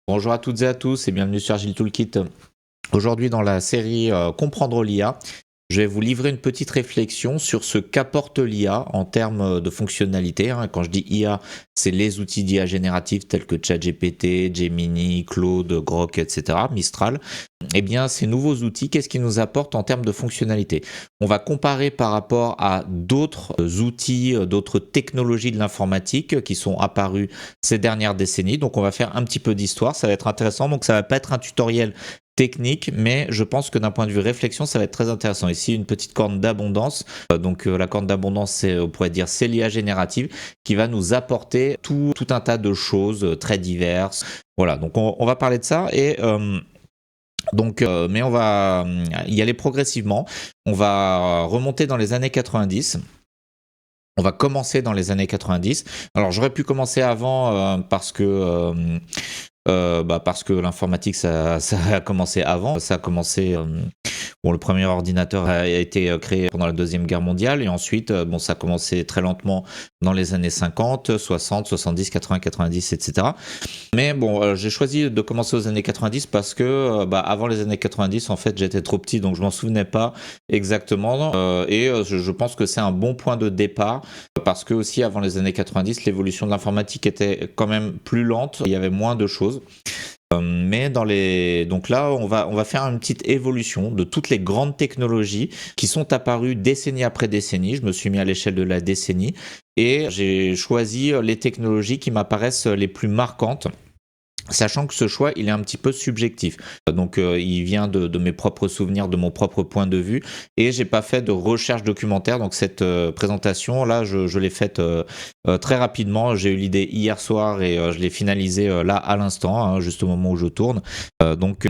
Bonjour à toutes et à tous et bienvenue sur Agile Toolkit. Aujourd'hui dans la série Comprendre l'IA, je vais vous livrer une petite réflexion sur ce qu'apporte l'IA en termes de fonctionnalité. Quand je dis IA, c'est les outils d'IA génératifs tels que ChatGPT, Gemini, Claude, Grok, etc., Mistral. Eh bien, ces nouveaux outils, qu'est-ce qu'ils nous apportent en termes de fonctionnalité? On va comparer par rapport à d'autres outils, d'autres technologies de l'informatique qui sont apparues ces dernières décennies. Donc, on va faire un petit peu d'histoire, ça va être intéressant. Donc, ça va pas être un tutoriel technique, mais je pense que d'un point de vue réflexion, ça va être très intéressant. Ici, une petite corne d'abondance. La corne d'abondance, c'est, on pourrait dire, c'est l'IA générative qui va nous apporter tout un tas de choses très diverses. Voilà, donc on va parler de ça mais on va y aller progressivement. On va remonter dans les années 90. On va commencer dans les années 90. Alors j'aurais pu commencer avant parce que l'informatique ça a commencé avant. Ça a commencé. Bon, le premier ordinateur a été créé pendant la Deuxième Guerre mondiale et ensuite, ça a commencé très lentement dans les années 50, 60, 70, 80, 90, etc. Mais bon, j'ai choisi de commencer aux années 90 parce que avant les années 90, en fait, j'étais trop petit, donc je m'en souvenais pas exactement. Je pense que c'est un bon point de départ parce que aussi avant les années 90, l'évolution de l'informatique était quand même plus lente. Il y avait moins de choses. Donc là, on va faire une petite évolution de toutes les grandes technologies qui sont apparues décennie après décennie. Je me suis mis à l'échelle de la décennie et j'ai choisi les technologies qui m'apparaissent les plus marquantes. Sachant que ce choix, il est un petit peu subjectif. Donc, il vient de mes propres souvenirs, de mon propre point de vue, et j'ai pas fait de recherche documentaire. Donc, cette présentation là, je l'ai faite très rapidement. J'ai eu l'idée hier soir et je l'ai finalisée là à l'instant, juste au moment où je tourne. Donc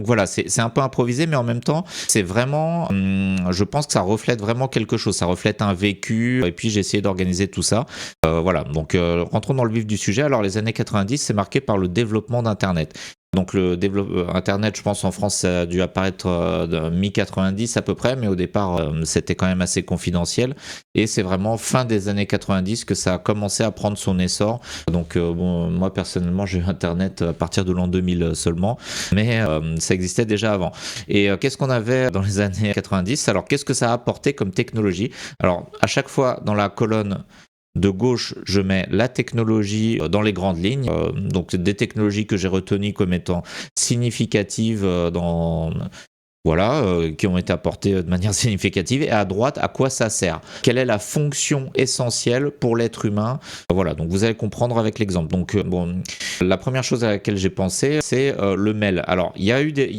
voilà, c'est un peu improvisé, mais en même temps, c'est vraiment, je pense que ça reflète vraiment quelque chose. Ça reflète un vécu, et puis j'ai essayé d'organiser tout ça. Voilà. Donc, rentrons dans le vif du sujet. Alors, les années 90, c'est marqué par le développement d'Internet. Donc le développement Internet, je pense en France, ça a dû apparaître mi-90 à peu près, mais au départ, c'était quand même assez confidentiel. Et c'est vraiment fin des années 90 que ça a commencé à prendre son essor. Donc moi personnellement, j'ai eu Internet à partir de l'an 2000 seulement, mais ça existait déjà avant. Et qu'est-ce qu'on avait dans les années 90? Alors qu'est-ce que ça a apporté comme technologie? Alors à chaque fois dans la colonne de gauche, je mets la technologie dans les grandes lignes, donc des technologies que j'ai retenues comme étant significatives qui ont été apportées de manière significative. Et à droite, à quoi ça sert? Quelle est la fonction essentielle pour l'être humain? Voilà, donc vous allez comprendre avec l'exemple. Donc la première chose à laquelle j'ai pensé, c'est le mail. Alors, il y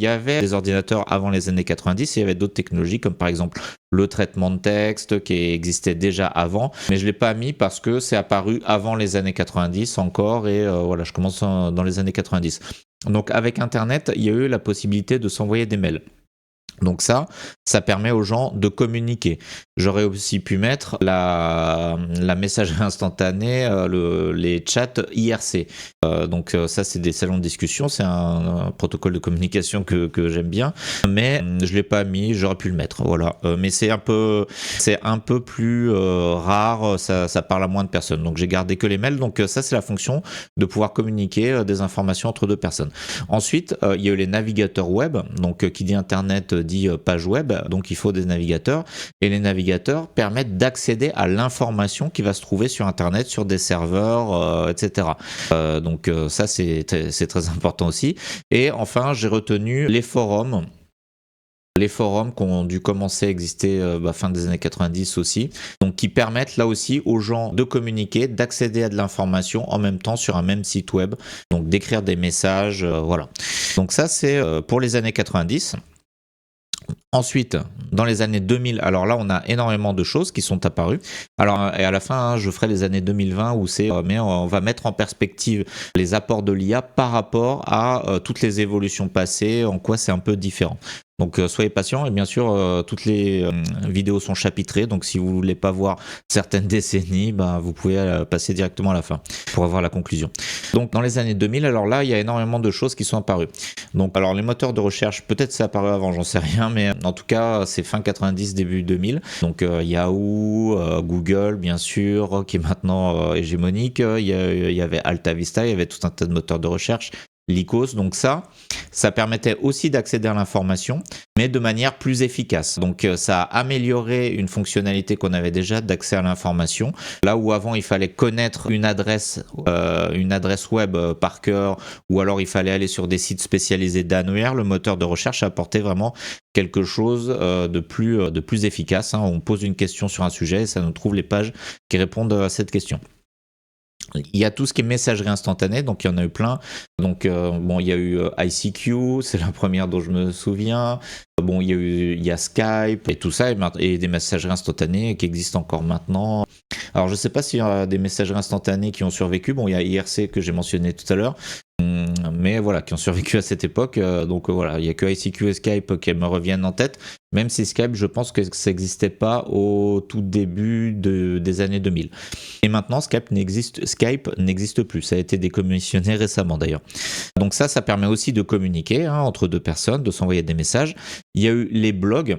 avait des ordinateurs avant les années 90, il y avait d'autres technologies comme par exemple le traitement de texte qui existait déjà avant, mais je l'ai pas mis parce que c'est apparu avant les années 90 encore et je commence dans les années 90. Donc avec Internet, il y a eu la possibilité de s'envoyer des mails. Donc ça permet aux gens de communiquer. J'aurais aussi pu mettre la messagerie instantanée, les chats IRC. Ça, c'est des salons de discussion, c'est un protocole de communication que j'aime bien, mais je l'ai pas mis, j'aurais pu le mettre. Voilà, mais c'est un peu plus rare, ça parle à moins de personnes. Donc j'ai gardé que les mails. Donc ça, c'est la fonction de pouvoir communiquer des informations entre deux personnes. Ensuite, il y a eu les navigateurs web. Donc qui dit Internet dit page web, donc il faut des navigateurs, et les navigateurs permettent d'accéder à l'information qui va se trouver sur Internet, sur des serveurs, etc. Ça c'est très important aussi. Et enfin, j'ai retenu les forums. Les forums qui ont dû commencer à exister fin des années 90 aussi, donc qui permettent là aussi aux gens de communiquer, d'accéder à de l'information en même temps sur un même site web, donc d'écrire des messages, voilà. Donc ça c'est pour les années 90. Ensuite, dans les années 2000, alors là, on a énormément de choses qui sont apparues. Alors, et à la fin, je ferai les années 2020 où mais on va mettre en perspective les apports de l'IA par rapport à toutes les évolutions passées, en quoi c'est un peu différent. Donc soyez patients et bien sûr toutes les vidéos sont chapitrées, donc si vous voulez pas voir certaines décennies, vous pouvez passer directement à la fin pour avoir la conclusion. Donc dans les années 2000, alors là il y a énormément de choses qui sont apparues. Donc alors les moteurs de recherche, peut-être c'est apparu avant, j'en sais rien, mais en tout cas c'est fin 90, début 2000. Donc Yahoo, Google bien sûr, qui est maintenant hégémonique, il y avait Alta Vista, il y avait tout un tas de moteurs de recherche. Lycos. Donc ça permettait aussi d'accéder à l'information, mais de manière plus efficace. Donc ça a amélioré une fonctionnalité qu'on avait déjà d'accès à l'information. Là où avant il fallait connaître une adresse web par cœur, ou alors il fallait aller sur des sites spécialisés d'annuaire, le moteur de recherche a apporté vraiment quelque chose de plus efficace. On pose une question sur un sujet et ça nous trouve les pages qui répondent à cette question. Il y a tout ce qui est messagerie instantanée, donc il y en a eu plein. Donc il y a eu ICQ, c'est la première dont je me souviens. Bon, il y a Skype et tout ça, et des messageries instantanées qui existent encore maintenant. Alors je sais pas s'il y a des messageries instantanées qui ont survécu. Bon, il y a IRC que j'ai mentionné tout à l'heure, mais voilà, qui ont survécu à cette époque. Donc voilà, il y a que ICQ et Skype qui me reviennent en tête. Même si Skype, je pense que ça n'existait pas au tout début des années 2000. Et maintenant, Skype n'existe plus. Ça a été décommissionné récemment d'ailleurs. Donc ça permet aussi de communiquer entre deux personnes, de s'envoyer des messages. Il y a eu les blogs.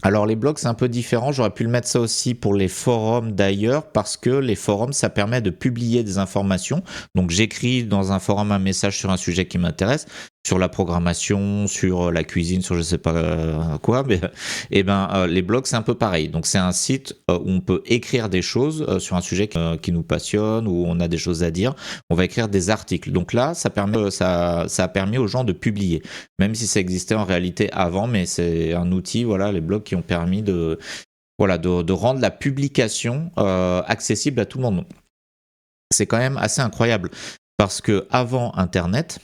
Alors les blogs c'est un peu différent, j'aurais pu le mettre ça aussi pour les forums d'ailleurs, parce que les forums ça permet de publier des informations. Donc j'écris dans un forum un message sur un sujet qui m'intéresse, sur la programmation, sur la cuisine, sur je sais pas quoi, mais les blogs c'est un peu pareil. Donc c'est un site où on peut écrire des choses sur un sujet qui nous passionne, où on a des choses à dire, on va écrire des articles. Donc là ça a permis aux gens de publier, même si ça existait en réalité avant, mais c'est un outil, voilà, les blogs qui ont permis de rendre la publication accessible à tout le monde. C'est quand même assez incroyable, parce que avant Internet,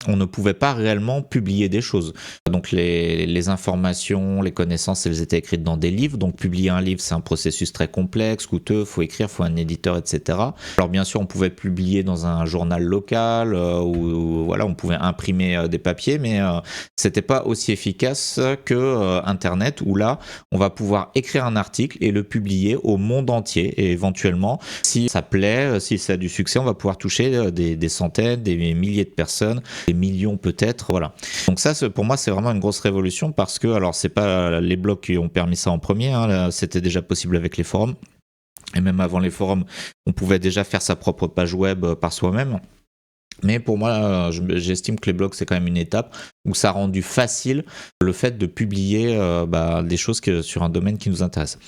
on ne pouvait pas réellement publier des choses. Donc les informations, les connaissances, elles étaient écrites dans des livres. Donc publier un livre, c'est un processus très complexe, coûteux, faut écrire, faut un éditeur, etc. Alors bien sûr, on pouvait publier dans un journal local, ou voilà, on pouvait imprimer des papiers, mais c'était pas aussi efficace que Internet, où là, on va pouvoir écrire un article et le publier au monde entier. Et éventuellement, si ça plaît, si ça a du succès, on va pouvoir toucher des centaines, des milliers de personnes, des millions peut-être, voilà. Donc ça, pour moi, c'est vraiment une grosse révolution, parce que, alors c'est pas les blogs qui ont permis ça en premier, là, c'était déjà possible avec les forums, et même avant les forums, on pouvait déjà faire sa propre page web par soi-même. Mais pour moi, j'estime que les blogs, c'est quand même une étape où ça a rendu facile le fait de publier des choses sur un domaine qui nous intéresse.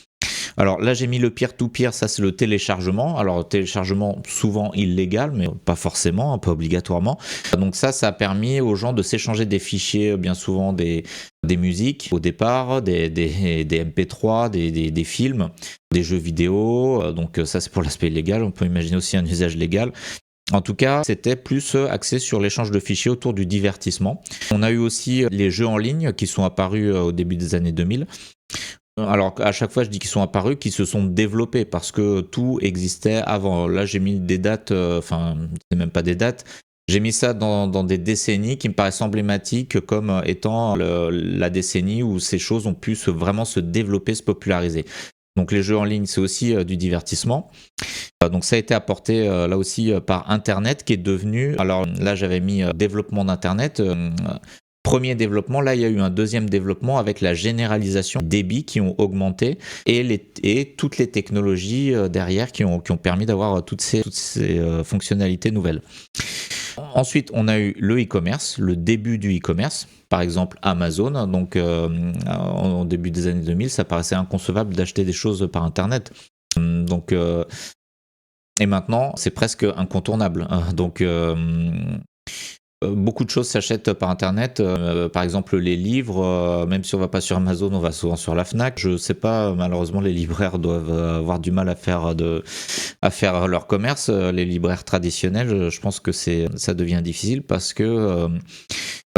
Alors là, j'ai mis le peer-to-peer, ça c'est le téléchargement. Alors téléchargement souvent illégal, mais pas forcément, pas obligatoirement. Donc ça a permis aux gens de s'échanger des fichiers, bien souvent des musiques au départ, des MP3, des films, des jeux vidéo. Donc ça c'est pour l'aspect légal, on peut imaginer aussi un usage légal. En tout cas, c'était plus axé sur l'échange de fichiers autour du divertissement. On a eu aussi les jeux en ligne qui sont apparus au début des années 2000. Alors à chaque fois je dis qu'ils sont apparus, qu'ils se sont développés, parce que tout existait avant. Là j'ai mis des dates, c'est même pas des dates, j'ai mis ça dans des décennies qui me paraissent emblématiques comme étant la décennie où ces choses ont pu vraiment se développer, se populariser. Donc les jeux en ligne c'est aussi du divertissement. Donc ça a été apporté là aussi par Internet, qui est devenu, alors là j'avais mis développement d'Internet, premier développement, là il y a eu un deuxième développement avec la généralisation des débits qui ont augmenté, et toutes les technologies derrière qui ont permis d'avoir toutes ces fonctionnalités nouvelles. Ensuite, on a eu le e-commerce, le début du e-commerce, par exemple Amazon. Donc au début des années 2000, ça paraissait inconcevable d'acheter des choses par Internet. Donc et maintenant, c'est presque incontournable. Donc beaucoup de choses s'achètent par Internet, par exemple les livres, même si on va pas sur Amazon, on va souvent sur la Fnac. Je sais pas, malheureusement les libraires doivent avoir du mal à faire leur commerce. Les libraires traditionnels, je pense que ça devient difficile, parce que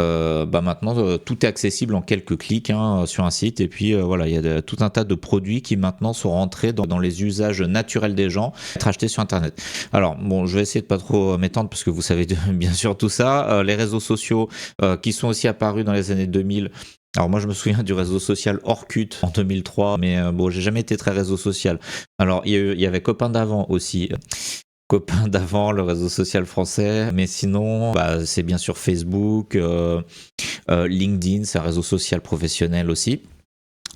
maintenant tout est accessible en quelques clics sur un site, et puis voilà, il y a tout un tas de produits qui maintenant sont rentrés dans les usages naturels des gens, être achetés sur Internet. Alors bon, je vais essayer de pas trop m'étendre, parce que vous savez bien sûr tout ça. Les réseaux sociaux qui sont aussi apparus dans les années 2000. Alors moi je me souviens du réseau social Orkut en 2003, mais bon, j'ai jamais été très réseau social. Alors il y avait Copain d'avant aussi. Copain d'avant, le réseau social français, mais sinon c'est bien sûr Facebook, LinkedIn, c'est un réseau social professionnel aussi.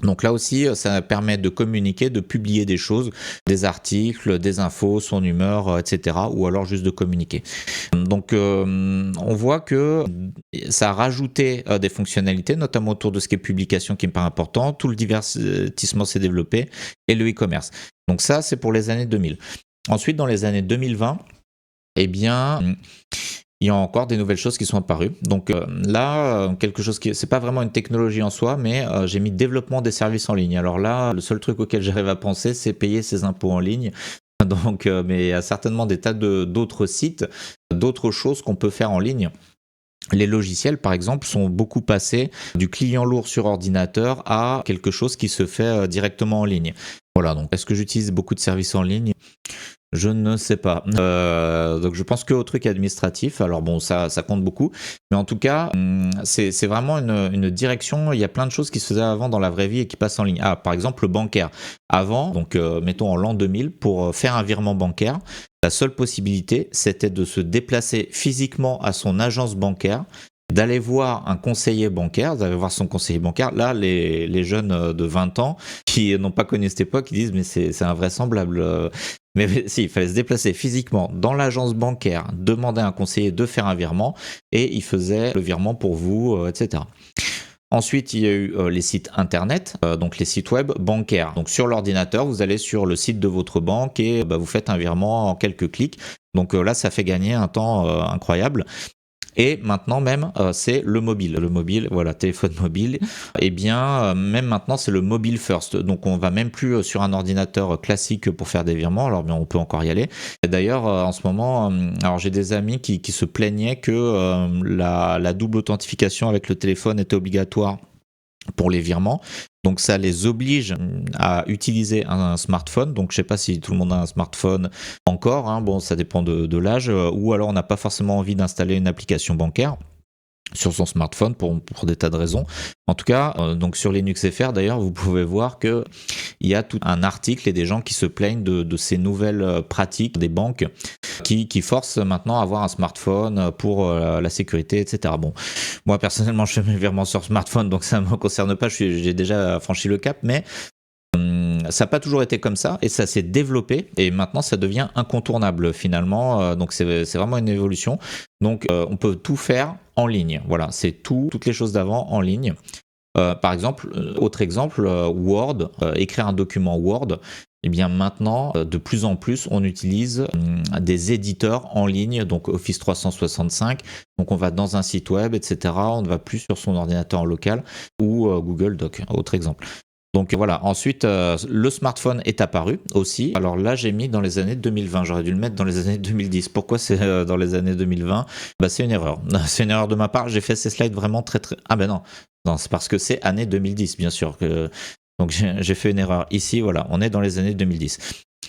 Donc là aussi, ça permet de communiquer, de publier des choses, des articles, des infos, son humeur, etc. Ou alors juste de communiquer. Donc on voit que ça a rajouté des fonctionnalités, notamment autour de ce qui est publication qui me paraît important. Tout le divertissement s'est développé et le e-commerce. Donc ça, c'est pour les années 2000. Ensuite, dans les années 2020, eh bien, il y a encore des nouvelles choses qui sont apparues. Donc là, quelque chose qui, c'est pas vraiment une technologie en soi, mais j'ai mis développement des services en ligne. Alors là, le seul truc auquel j'arrive à penser, c'est payer ses impôts en ligne. Donc, mais il y a certainement des tas d'autres sites, d'autres choses qu'on peut faire en ligne. Les logiciels, par exemple, sont beaucoup passés du client lourd sur ordinateur à quelque chose qui se fait directement en ligne. Voilà, donc est-ce que j'utilise beaucoup de services en ligne ? Je ne sais pas. Donc je pense qu'au truc administratif, alors bon, ça compte beaucoup, mais en tout cas, c'est vraiment une direction. Il y a plein de choses qui se faisaient avant dans la vraie vie et qui passent en ligne. Ah, par exemple, le bancaire. Avant, donc mettons en l'an 2000, pour faire un virement bancaire, la seule possibilité, c'était de se déplacer physiquement à son agence bancaire, d'aller voir un conseiller bancaire, d'aller voir son conseiller bancaire. Là, les jeunes de 20 ans qui n'ont pas connu cette époque, ils disent mais c'est invraisemblable. Mais si, il fallait se déplacer physiquement dans l'agence bancaire, demander à un conseiller de faire un virement et il faisait le virement pour vous, etc. Ensuite, il y a eu les sites internet, donc les sites web bancaires. Donc sur l'ordinateur, vous allez sur le site de votre banque et vous faites un virement en quelques clics. Donc là, ça fait gagner un temps incroyable. Et maintenant même, c'est le mobile, voilà, téléphone mobile. Et bien, même maintenant, c'est le mobile first. Donc, on va même plus sur un ordinateur classique pour faire des virements. Alors, bien, on peut encore y aller. Et d'ailleurs, en ce moment, alors j'ai des amis qui se plaignaient que la double authentification avec le téléphone était obligatoire pour les virements. Donc ça les oblige à utiliser un smartphone. Donc je sais pas si tout le monde a un smartphone encore, hein. Bon, ça dépend de l'âge, ou alors on n'a pas forcément envie d'installer une application bancaire sur son smartphone pour des tas de raisons. En tout cas, donc sur LinuxFR d'ailleurs, vous pouvez voir que il y a tout un article et des gens qui se plaignent de ces nouvelles pratiques des banques qui forcent maintenant à avoir un smartphone pour la sécurité, etc. Bon, moi personnellement, je fais mes virements sur smartphone, donc ça ne me concerne pas, j'ai déjà franchi le cap, mais ça n'a pas toujours été comme ça et ça s'est développé et maintenant ça devient incontournable finalement, donc c'est vraiment une évolution. Donc on peut tout faire en ligne, voilà, c'est toutes les choses d'avant en ligne. Par exemple, autre exemple, Word, écrire un document Word, et bien maintenant, de plus en plus, on utilise des éditeurs en ligne, donc Office 365, donc on va dans un site web, etc. On ne va plus sur son ordinateur en local ou Google Doc, autre exemple. Donc voilà, ensuite le smartphone est apparu aussi. Alors là j'ai mis dans les années 2020, j'aurais dû le mettre dans les années 2010. Pourquoi c'est dans les années 2020 ? C'est une erreur. C'est une erreur de ma part, j'ai fait ces slides vraiment très... Ah ben non, c'est parce que c'est année 2010 bien sûr. Donc j'ai fait une erreur ici, voilà, on est dans les années 2010.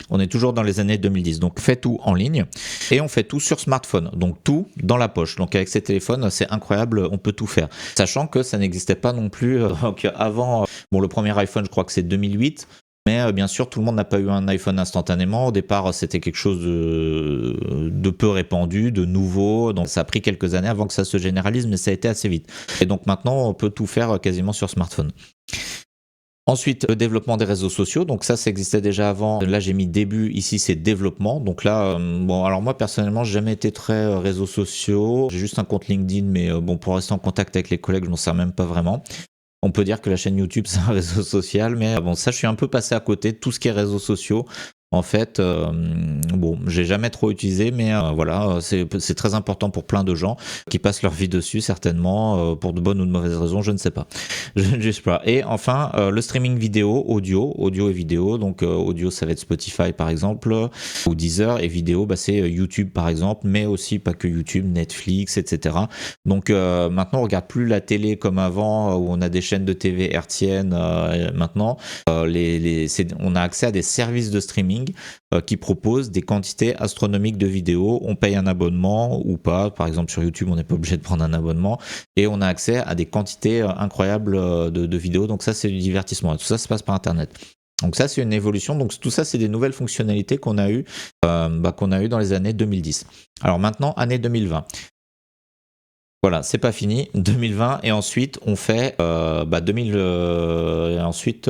On est toujours dans les années 2010, donc on fait tout en ligne et on fait tout sur smartphone, donc tout dans la poche. Donc avec ces téléphones, c'est incroyable, on peut tout faire. Sachant que ça n'existait pas non plus donc avant. Bon, le premier iPhone, je crois que c'est 2008. Mais bien sûr, tout le monde n'a pas eu un iPhone instantanément. Au départ, c'était quelque chose de peu répandu, de nouveau. Donc ça a pris quelques années avant que ça se généralise, mais ça a été assez vite. Et donc maintenant, on peut tout faire quasiment sur smartphone. Ensuite, le développement des réseaux sociaux. Donc ça existait déjà avant. Là, j'ai mis début. Ici, c'est développement. Donc là, bon, alors moi, personnellement, j'ai jamais été très réseaux sociaux. J'ai juste un compte LinkedIn, mais bon, pour rester en contact avec les collègues, je m'en sers même pas vraiment. On peut dire que la chaîne YouTube, c'est un réseau social, mais bon, ça, je suis un peu passé à côté de tout ce qui est réseaux sociaux. En fait, bon, j'ai jamais trop utilisé, mais voilà, c'est très important pour plein de gens qui passent leur vie dessus, certainement, pour de bonnes ou de mauvaises raisons, je ne sais pas. Je ne juge pas. Et enfin, le streaming vidéo, audio et vidéo. Donc, audio, ça va être Spotify, par exemple, ou Deezer, et vidéo, c'est YouTube, par exemple, mais aussi pas que YouTube, Netflix, etc. Donc, maintenant, on regarde plus la télé comme avant, où on a des chaînes de TV hertziennes. Maintenant, on a accès à des services de streaming qui proposent des quantités astronomiques de vidéos. On paye un abonnement ou pas. Par exemple, sur YouTube, on n'est pas obligé de prendre un abonnement. Et on a accès à des quantités incroyables de vidéos. Donc ça, c'est du divertissement. Et tout ça se passe par Internet. Donc ça, c'est une évolution. Donc tout ça, c'est des nouvelles fonctionnalités qu'on a eues dans les années 2010. Alors maintenant, année 2020. Voilà, c'est pas fini. 2020 et ensuite on fait 2000 et ensuite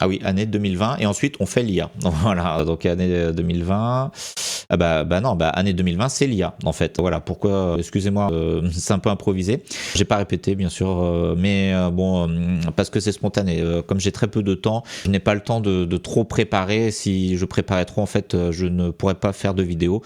ah oui, année 2020 et ensuite on fait l'IA. Voilà, donc année 2020. Ah non, année 2020 c'est l'IA en fait. Voilà pourquoi. Excusez-moi, c'est un peu improvisé. J'ai pas répété bien sûr, mais parce que c'est spontané. Comme j'ai très peu de temps, je n'ai pas le temps de trop préparer. Si je préparais trop, en fait, je ne pourrais pas faire de vidéo.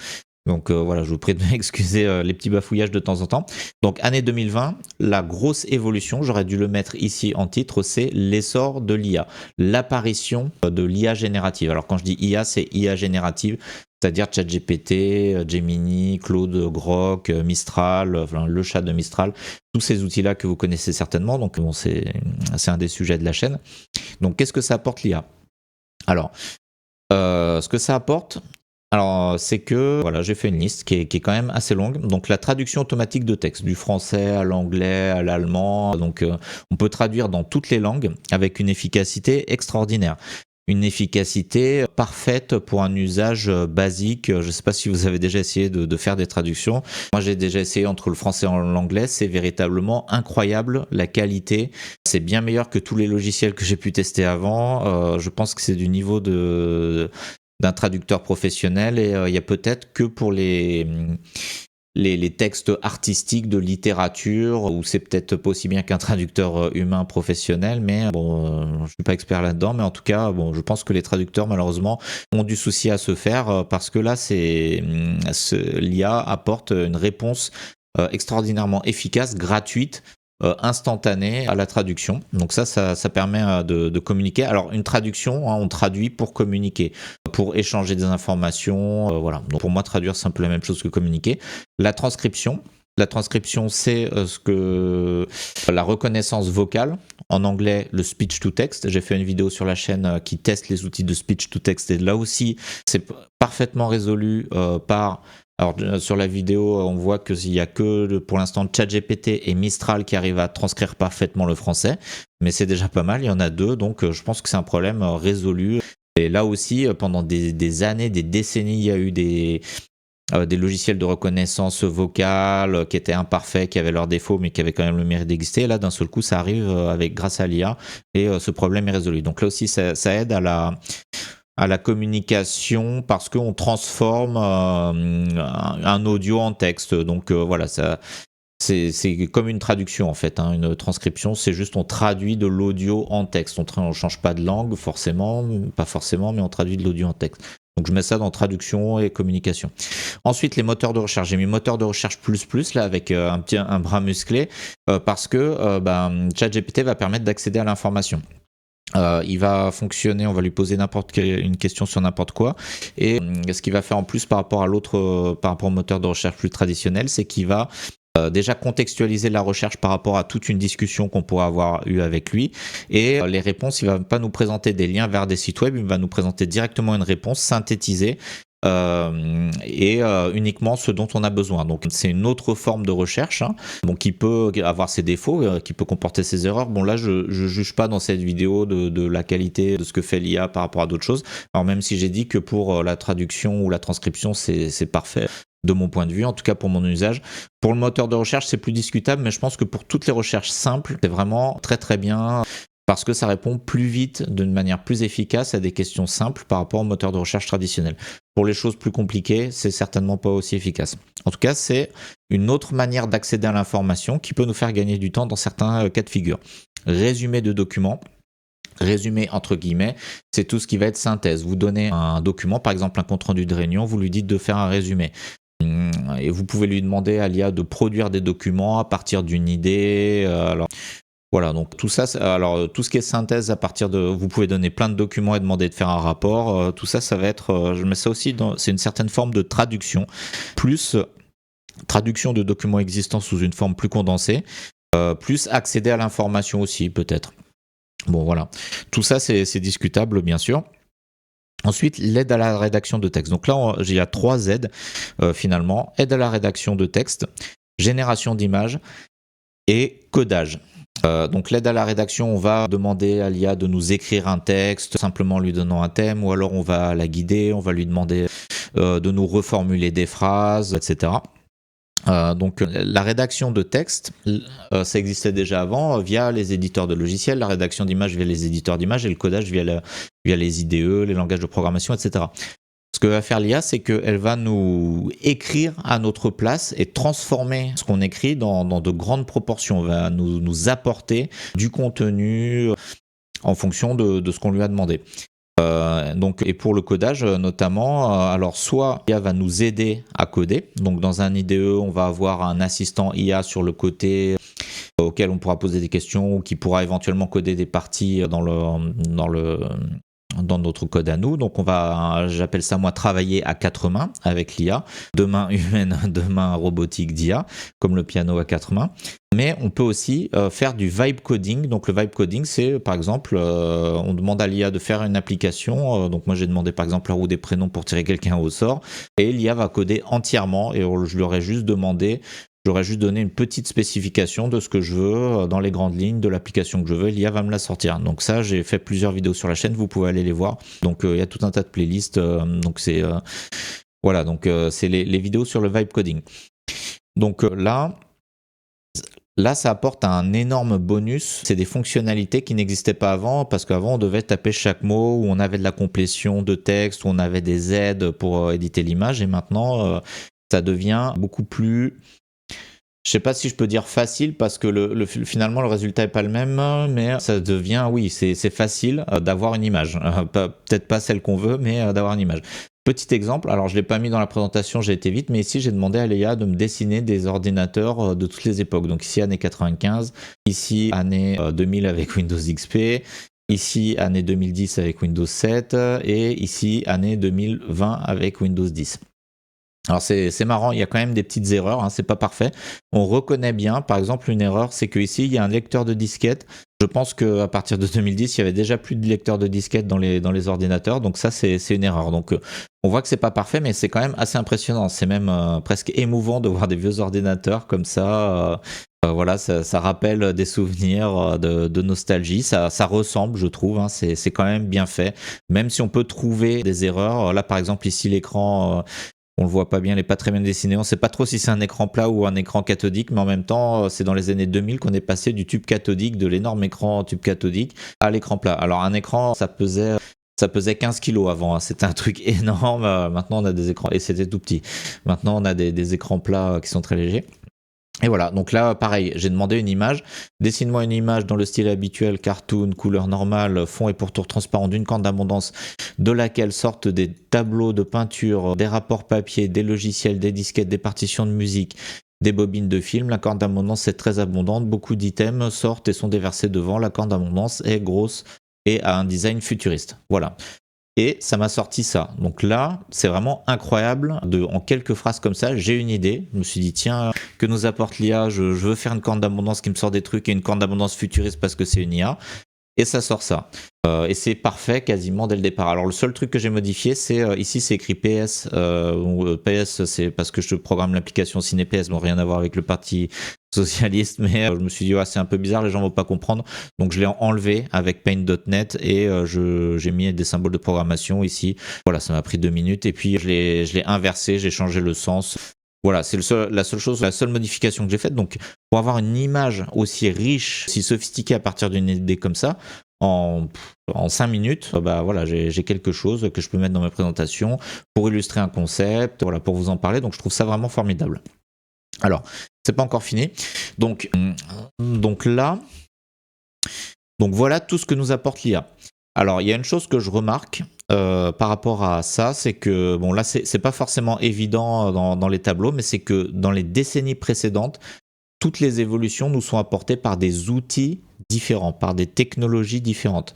Donc voilà, je vous prie de m'excuser les petits bafouillages de temps en temps. Donc année 2020, la grosse évolution, j'aurais dû le mettre ici en titre, c'est l'essor de l'IA, l'apparition de l'IA générative. Alors quand je dis IA, c'est IA générative, c'est-à-dire ChatGPT, Gemini, Claude, Grok, Mistral, enfin, le chat de Mistral, tous ces outils-là que vous connaissez certainement. Donc bon, c'est un des sujets de la chaîne. Donc qu'est-ce que ça apporte l'IA? Alors, ce que ça apporte, alors, c'est que, voilà, j'ai fait une liste qui est quand même assez longue. Donc, la traduction automatique de texte, du français à l'anglais, à l'allemand. Donc, on peut traduire dans toutes les langues avec une efficacité extraordinaire. Une efficacité parfaite pour un usage basique. Je ne sais pas si vous avez déjà essayé de faire des traductions. Moi, j'ai déjà essayé entre le français et l'anglais. C'est véritablement incroyable, la qualité. C'est bien meilleur que tous les logiciels que j'ai pu tester avant. Je pense que c'est du niveau d'un traducteur professionnel et il y a peut-être que pour les textes artistiques de littérature où c'est peut-être pas aussi bien qu'un traducteur humain professionnel, mais je suis pas expert là-dedans, mais en tout cas je pense que les traducteurs malheureusement ont du souci à se faire parce que là l'IA apporte une réponse extraordinairement efficace, gratuite, instantanée à la traduction. Donc ça permet de communiquer. Alors une traduction, on traduit pour communiquer, pour échanger des informations, voilà. Donc pour moi, traduire, c'est un peu la même chose que communiquer. La transcription, c'est la reconnaissance vocale. En anglais, le speech to text. J'ai fait une vidéo sur la chaîne qui teste les outils de speech to text et là aussi, c'est parfaitement résolu par... Alors sur la vidéo, on voit qu'il n'y a que pour l'instant ChatGPT et Mistral qui arrivent à transcrire parfaitement le français, mais c'est déjà pas mal, il y en a deux, donc je pense que c'est un problème résolu. Et là aussi, pendant des années, des décennies, il y a eu des logiciels de reconnaissance vocale qui étaient imparfaits, qui avaient leurs défauts, mais qui avaient quand même le mérite d'exister. Et là, d'un seul coup, ça arrive grâce à l'IA et ce problème est résolu. Donc là aussi, ça aide à la communication parce qu'on transforme un audio en texte. Donc voilà, c'est comme une traduction en fait, hein. Une transcription, c'est juste on traduit de l'audio en texte. On ne change pas de langue forcément, pas forcément, mais on traduit de l'audio en texte. Donc je mets ça dans traduction et communication. Ensuite, les moteurs de recherche. J'ai mis moteur de recherche plus là avec un bras musclé parce que ChatGPT va permettre d'accéder à l'information. Il va fonctionner, on va lui poser une question sur n'importe quoi, et ce qu'il va faire en plus par rapport au moteur de recherche plus traditionnel, c'est qu'il va déjà contextualiser la recherche par rapport à toute une discussion qu'on pourrait avoir eue avec lui, et les réponses, il va pas nous présenter des liens vers des sites web, il va nous présenter directement une réponse synthétisée uniquement ce dont on a besoin. Donc c'est une autre forme de recherche, hein, qui peut avoir ses défauts, qui peut comporter ses erreurs. Bon là je juge pas dans cette vidéo de la qualité de ce que fait l'IA par rapport à d'autres choses. Alors même si j'ai dit que pour la traduction ou la transcription c'est parfait de mon point de vue, en tout cas pour mon usage. Pour le moteur de recherche c'est plus discutable, mais je pense que pour toutes les recherches simples c'est vraiment très très bien. Parce que ça répond plus vite, d'une manière plus efficace à des questions simples par rapport au moteur de recherche traditionnel. Pour les choses plus compliquées, c'est certainement pas aussi efficace. En tout cas, c'est une autre manière d'accéder à l'information qui peut nous faire gagner du temps dans certains cas de figure. Résumé de documents. Résumé entre guillemets, c'est tout ce qui va être synthèse. Vous donnez un document, par exemple un compte-rendu de réunion, vous lui dites de faire un résumé. Et vous pouvez lui demander à l'IA de produire des documents à partir d'une idée. Voilà, donc tout ça, alors tout ce qui est synthèse à partir de, vous pouvez donner plein de documents et demander de faire un rapport, tout ça, ça va être, je mets ça aussi c'est une certaine forme de traduction, plus traduction de documents existants sous une forme plus condensée, plus accéder à l'information aussi peut-être. Bon voilà, tout ça c'est discutable bien sûr. Ensuite, l'aide à la rédaction de texte. Donc là, il y a 3 aides finalement, aide à la rédaction de texte, génération d'images et codage. Donc l'aide à la rédaction, on va demander à l'IA de nous écrire un texte, simplement en lui donnant un thème, ou alors on va la guider, on va lui demander de nous reformuler des phrases, etc. Donc la rédaction de texte, ça existait déjà avant via les éditeurs de logiciels, la rédaction d'images via les éditeurs d'images et le codage via les IDE, les langages de programmation, etc. Ce que va faire l'IA, c'est qu'elle va nous écrire à notre place et transformer ce qu'on écrit dans de grandes proportions. Elle va nous apporter du contenu en fonction de ce qu'on lui a demandé. Et pour le codage notamment, alors soit l'IA va nous aider à coder, donc dans un IDE on va avoir un assistant IA sur le côté auquel on pourra poser des questions ou qui pourra éventuellement coder des parties dans notre code à nous. Donc j'appelle ça moi travailler à quatre mains avec l'IA, deux mains humaines, deux mains robotiques d'IA, comme le piano à quatre mains. Mais on peut aussi faire du vibe coding. Donc le vibe coding, c'est par exemple, on demande à l'IA de faire une application. Donc moi j'ai demandé par exemple la roue des prénoms pour tirer quelqu'un au sort, et l'IA va coder entièrement. Et je lui aurais juste demandé. J'aurais juste donné une petite spécification de ce que je veux dans les grandes lignes de l'application que je veux. L'IA va me la sortir. Donc ça, j'ai fait plusieurs vidéos sur la chaîne. Vous pouvez aller les voir. Donc il y a tout un tas de playlists. Donc c'est voilà. Donc c'est les vidéos sur le vibe coding. Donc là, ça apporte un énorme bonus. C'est des fonctionnalités qui n'existaient pas avant, parce qu'avant on devait taper chaque mot, où on avait de la complétion de texte, où on avait des aides pour éditer l'image. Et maintenant, ça devient beaucoup plus... Je sais pas si je peux dire facile, parce que finalement le résultat est pas le même, mais ça devient, oui, c'est facile d'avoir une image. Peut-être pas celle qu'on veut, mais d'avoir une image. Petit exemple, alors je l'ai pas mis dans la présentation, j'ai été vite, mais ici j'ai demandé à l'IA de me dessiner des ordinateurs de toutes les époques. Donc ici année 95, ici année 2000 avec Windows XP, ici année 2010 avec Windows 7 et ici année 2020 avec Windows 10. Alors c'est marrant, il y a quand même des petites erreurs, hein, c'est pas parfait. On reconnaît bien, par exemple une erreur, c'est qu'ici il y a un lecteur de disquette. Je pense qu'à partir de 2010, il y avait déjà plus de lecteur de disquette dans les ordinateurs, donc ça c'est une erreur. Donc on voit que c'est pas parfait, mais c'est quand même assez impressionnant. C'est même presque émouvant de voir des vieux ordinateurs comme ça. Voilà, ça rappelle des souvenirs de nostalgie. Ça ressemble, je trouve. Hein, c'est quand même bien fait, même si on peut trouver des erreurs. Là, par exemple, ici l'écran. On le voit pas bien, il est pas très bien dessiné. On sait pas trop si c'est un écran plat ou un écran cathodique, mais en même temps, c'est dans les années 2000 qu'on est passé du tube cathodique, de l'énorme écran tube cathodique, à l'écran plat. Alors un écran, ça pesait 15 kilos avant, hein. C'était un truc énorme. Maintenant, on a des écrans, et c'était tout petit. Maintenant, on a des écrans plats qui sont très légers. Et voilà, donc là, pareil, j'ai demandé une image. Dessine-moi une image dans le style habituel, cartoon, couleur normale, fond et pourtour transparent d'une corne d'abondance, de laquelle sortent des tableaux de peinture, des rapports papier, des logiciels, des disquettes, des partitions de musique, des bobines de film. La corne d'abondance est très abondante, beaucoup d'items sortent et sont déversés devant. La corne d'abondance est grosse et a un design futuriste. Voilà. Et ça m'a sorti ça. Donc là, c'est vraiment incroyable. En quelques phrases comme ça, j'ai une idée. Je me suis dit, tiens, que nous apporte l'IA? Je veux faire une corne d'abondance qui me sort des trucs, et une corne d'abondance futuriste parce que c'est une IA. Et ça sort ça. Et c'est parfait quasiment dès le départ. Alors le seul truc que j'ai modifié, c'est ici c'est écrit PS. PS, c'est parce que je programme l'application CinéPS, bon rien à voir avec le parti socialiste, mais je me suis dit c'est un peu bizarre, les gens vont pas comprendre. Donc je l'ai enlevé avec Paint.net et j'ai mis des symboles de programmation ici. Voilà, ça m'a pris 2 minutes et puis je l'ai inversé, j'ai changé le sens. Voilà, c'est la seule modification que j'ai faite. Donc, pour avoir une image aussi riche, si sophistiquée à partir d'une idée comme ça, en 5 minutes, bah voilà, j'ai quelque chose que je peux mettre dans mes présentations pour illustrer un concept, voilà, pour vous en parler. Donc, je trouve ça vraiment formidable. Alors, c'est pas encore fini. Donc là, voilà tout ce que nous apporte l'IA. Alors, il y a une chose que je remarque par rapport à ça, c'est que, bon là, c'est pas forcément évident dans les tableaux, mais c'est que dans les décennies précédentes, toutes les évolutions nous sont apportées par des outils différents, par des technologies différentes.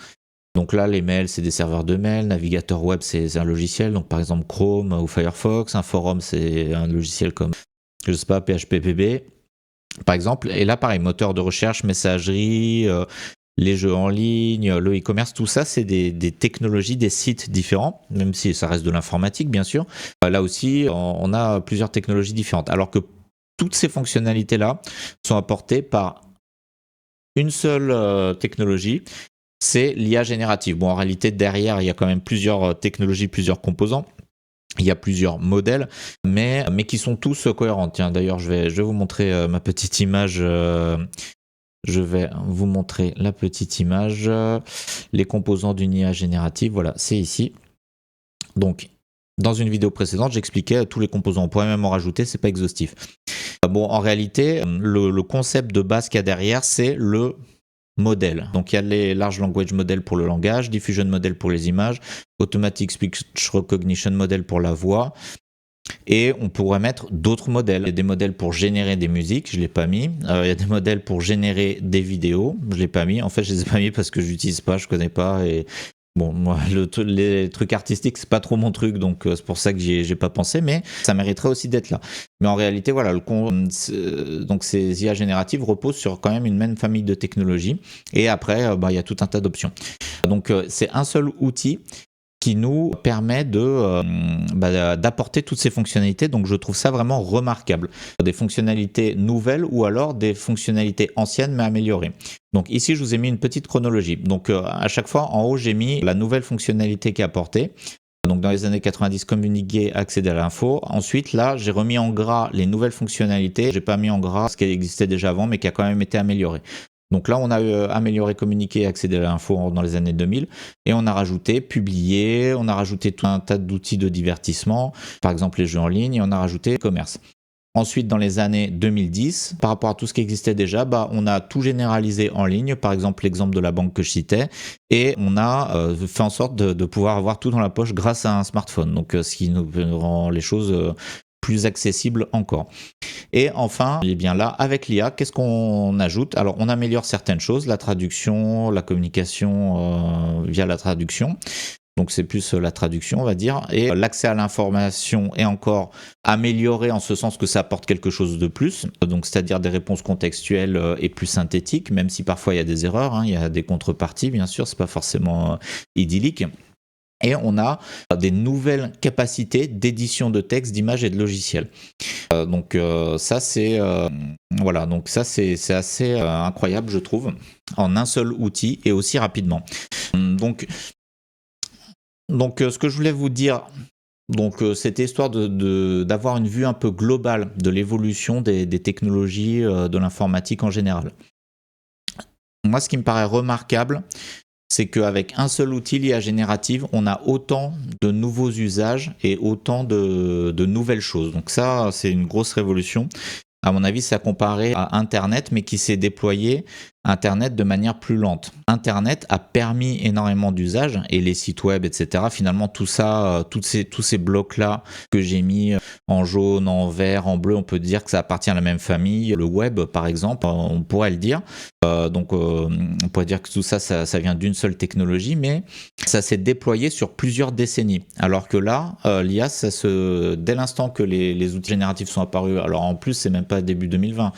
Donc là, les mails, c'est des serveurs de mails, navigateur web, c'est un logiciel, donc par exemple Chrome ou Firefox, un forum, c'est un logiciel comme, je sais pas, PHPBB, par exemple. Et là, pareil, moteur de recherche, messagerie, les jeux en ligne, le e-commerce, tout ça, c'est des technologies, des sites différents, même si ça reste de l'informatique, bien sûr. Là aussi, on a plusieurs technologies différentes. Alors que toutes ces fonctionnalités-là sont apportées par une seule technologie, c'est l'IA générative. Bon, en réalité, derrière, il y a quand même plusieurs technologies, plusieurs composants. Il y a plusieurs modèles, mais qui sont tous cohérents. Tiens, d'ailleurs, je vais vous montrer ma petite image. Je vais vous montrer la petite image. Les composants d'une IA générative, voilà, c'est ici. Donc, dans une vidéo précédente, j'expliquais tous les composants. On pourrait même en rajouter, c'est pas exhaustif. Bon, en réalité, le concept de base qu'il y a derrière, c'est le modèle. Donc il y a les Large Language Model pour le langage, Diffusion Model pour les images, Automatic Speech Recognition Model pour la voix, et on pourrait mettre d'autres modèles. Il y a des modèles pour générer des musiques, je ne l'ai pas mis. Il y a des modèles pour générer des vidéos, je ne l'ai pas mis. En fait, je ne les ai pas mis parce que je n'utilise pas, je ne connais pas. Et bon, moi, les trucs artistiques, c'est pas trop mon truc, donc c'est pour ça que j'ai pas pensé, mais ça mériterait aussi d'être là. Mais en réalité, voilà, donc ces IA génératives reposent sur quand même une même famille de technologies, et après, il y a tout un tas d'options. Donc c'est un seul outil qui nous permet d'apporter toutes ces fonctionnalités, donc je trouve ça vraiment remarquable. Des fonctionnalités nouvelles ou alors des fonctionnalités anciennes mais améliorées. Donc ici je vous ai mis une petite chronologie. Donc à chaque fois en haut j'ai mis la nouvelle fonctionnalité qui est apportée. Donc dans les années 90, communiquer, accéder à l'info. Ensuite là j'ai remis en gras les nouvelles fonctionnalités. J'ai pas mis en gras ce qui existait déjà avant mais qui a quand même été amélioré. Donc là, on a amélioré, communiquer, accéder à l'info dans les années 2000 et on a rajouté publier, on a rajouté tout un tas d'outils de divertissement, par exemple les jeux en ligne, et on a rajouté commerce. Ensuite, dans les années 2010, par rapport à tout ce qui existait déjà, on a tout généralisé en ligne, par exemple l'exemple de la banque que je citais, et on a fait en sorte de pouvoir avoir tout dans la poche grâce à un smartphone, donc ce qui nous rend les choses plus accessibles encore. Et enfin, eh bien là, avec l'IA, qu'est-ce qu'on ajoute? Alors, on améliore certaines choses, la traduction, la communication via la traduction. Donc, c'est plus la traduction, on va dire. Et l'accès à l'information est encore amélioré en ce sens que ça apporte quelque chose de plus. Donc, c'est-à-dire des réponses contextuelles et plus synthétiques, même si parfois il y a des erreurs, hein, il y a des contreparties, bien sûr, c'est pas forcément idyllique. Et on a des nouvelles capacités d'édition de texte, d'images et de logiciels. Donc ça c'est voilà, donc ça c'est assez incroyable je trouve, en un seul outil et aussi rapidement. Donc ce que je voulais vous dire, donc c'était histoire d'avoir une vue un peu globale de l'évolution des technologies de l'informatique en général. Moi, ce qui me paraît remarquable, c'est qu'avec un seul outil, l'IA générative, on a autant de nouveaux usages et autant de nouvelles choses. Donc ça, c'est une grosse révolution. À mon avis, ça comparé à Internet, mais qui s'est déployé Internet de manière plus lente. Internet a permis énormément d'usages et les sites web, etc. Finalement, tout ça, tous ces blocs-là que j'ai mis en jaune, en vert, en bleu, on peut dire que ça appartient à la même famille. Le web, par exemple, on pourrait le dire. Donc, on pourrait dire que tout ça, ça vient d'une seule technologie, mais ça s'est déployé sur plusieurs décennies. Alors que là, l'IA, dès l'instant que les outils génératifs sont apparus, alors en plus, c'est même pas début 2020.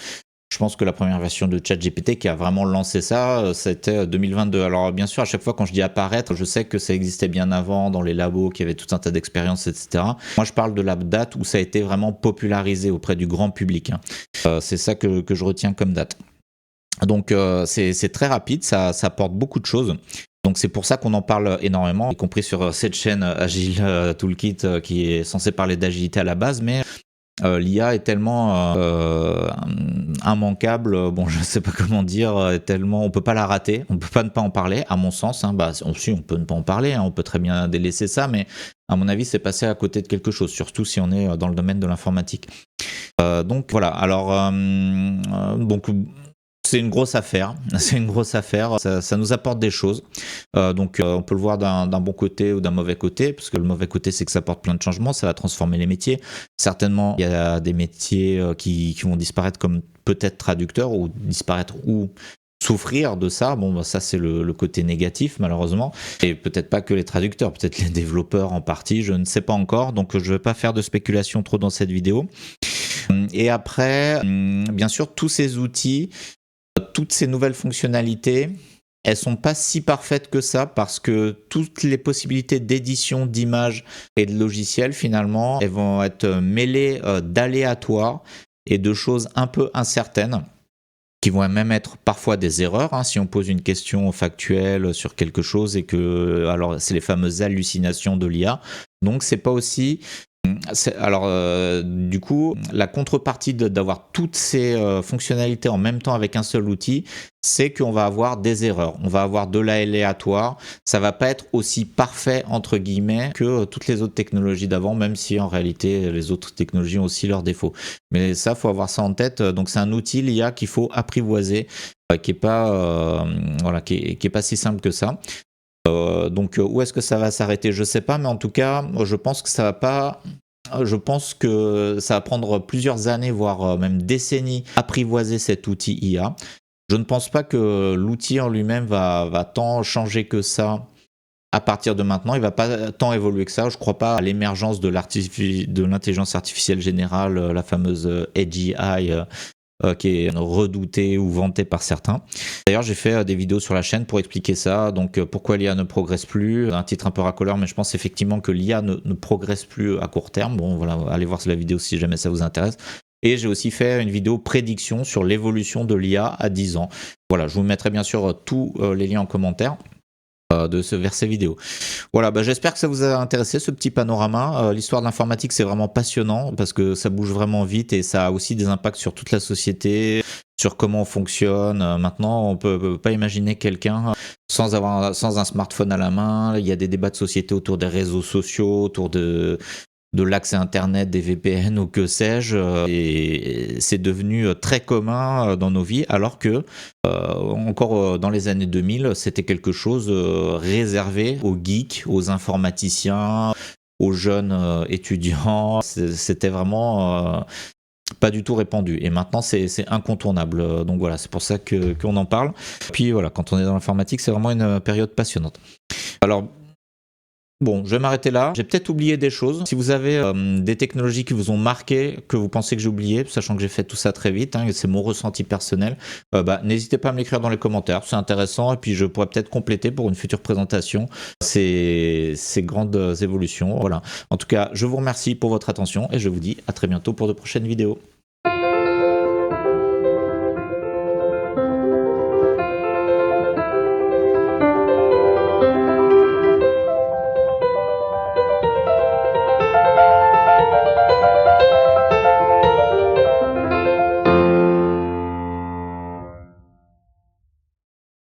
Je pense que la première version de ChatGPT qui a vraiment lancé ça, c'était 2022. Alors bien sûr, à chaque fois quand je dis apparaître, je sais que ça existait bien avant dans les labos, qu'il y avait tout un tas d'expériences, etc. Moi, je parle de la date où ça a été vraiment popularisé auprès du grand public. C'est ça que je retiens comme date. Donc c'est très rapide, ça apporte beaucoup de choses. Donc c'est pour ça qu'on en parle énormément, y compris sur cette chaîne Agile Toolkit qui est censée parler d'agilité à la base, mais l'IA est tellement immanquable, bon je sais pas comment dire, tellement on peut pas la rater, on peut pas ne pas en parler, à mon sens. On peut ne pas en parler, on peut très bien délaisser ça, mais à mon avis c'est passé à côté de quelque chose, surtout si on est dans le domaine de l'informatique. Donc voilà, alors donc c'est une grosse affaire, ça nous apporte des choses, donc on peut le voir d'un bon côté ou d'un mauvais côté, parce que le mauvais côté c'est que ça apporte plein de changements, ça va transformer les métiers. Certainement il y a des métiers qui vont disparaître, comme peut-être traducteurs, ou disparaître ou souffrir de ça. Bon, ça c'est le côté négatif malheureusement, et peut-être pas que les traducteurs, peut-être les développeurs en partie, je ne sais pas encore, donc je ne vais pas faire de spéculation trop dans cette vidéo. Et après, bien sûr, tous ces outils, toutes ces nouvelles fonctionnalités, elles sont pas si parfaites que ça, parce que toutes les possibilités d'édition d'images et de logiciels, finalement, elles vont être mêlées d'aléatoires et de choses un peu incertaines, qui vont même être parfois des erreurs, hein, si on pose une question factuelle sur quelque chose, et que, alors c'est les fameuses hallucinations de l'IA. Donc c'est pas aussi Du coup, la contrepartie d'avoir toutes ces fonctionnalités en même temps avec un seul outil, c'est qu'on va avoir des erreurs, on va avoir de l'aléatoire, ça va pas être aussi parfait entre guillemets que toutes les autres technologies d'avant, même si en réalité les autres technologies ont aussi leurs défauts. Mais ça, faut avoir ça en tête. Donc c'est un outil l'IA qu'il faut apprivoiser, qui est pas qui est pas si simple que ça. Donc où est-ce que ça va s'arrêter, je sais pas, mais en tout cas, je pense que ça va pas. Je pense que ça va prendre plusieurs années, voire même décennies, apprivoiser cet outil IA. Je ne pense pas que l'outil en lui-même va tant changer que ça à partir de maintenant. Il va pas tant évoluer que ça. Je ne crois pas à l'émergence de l'intelligence artificielle générale, la fameuse AGI, qui est redoutée ou vantée par certains. D'ailleurs, j'ai fait des vidéos sur la chaîne pour expliquer ça. Donc, pourquoi l'IA ne progresse plus. Un titre un peu racoleur, mais je pense effectivement que l'IA ne progresse plus à court terme. Bon, voilà, allez voir la vidéo si jamais ça vous intéresse. Et j'ai aussi fait une vidéo prédiction sur l'évolution de l'IA à 10 ans. Voilà, je vous mettrai bien sûr tous les liens en commentaire vers ces vidéos. Voilà, j'espère que ça vous a intéressé ce petit panorama. L'histoire de l'informatique, c'est vraiment passionnant parce que ça bouge vraiment vite et ça a aussi des impacts sur toute la société, sur comment on fonctionne. Maintenant, on peut pas imaginer quelqu'un sans un smartphone à la main. Il y a des débats de société autour des réseaux sociaux, autour de l'accès Internet, des VPN ou que sais-je, et c'est devenu très commun dans nos vies, alors que encore dans les années 2000, c'était quelque chose réservé aux geeks, aux informaticiens, aux jeunes étudiants. C'était vraiment pas du tout répandu. Et maintenant, c'est incontournable. Donc voilà, c'est pour ça qu'on en parle. Puis voilà, quand on est dans l'informatique, c'est vraiment une période passionnante. Alors, bon, je vais m'arrêter là. J'ai peut-être oublié des choses. Si vous avez des technologies qui vous ont marqué, que vous pensez que j'ai oublié, sachant que j'ai fait tout ça très vite, c'est mon ressenti personnel, n'hésitez pas à me l'écrire dans les commentaires, c'est intéressant, et puis je pourrais peut-être compléter pour une future présentation ces grandes évolutions. Voilà. En tout cas, je vous remercie pour votre attention, et je vous dis à très bientôt pour de prochaines vidéos.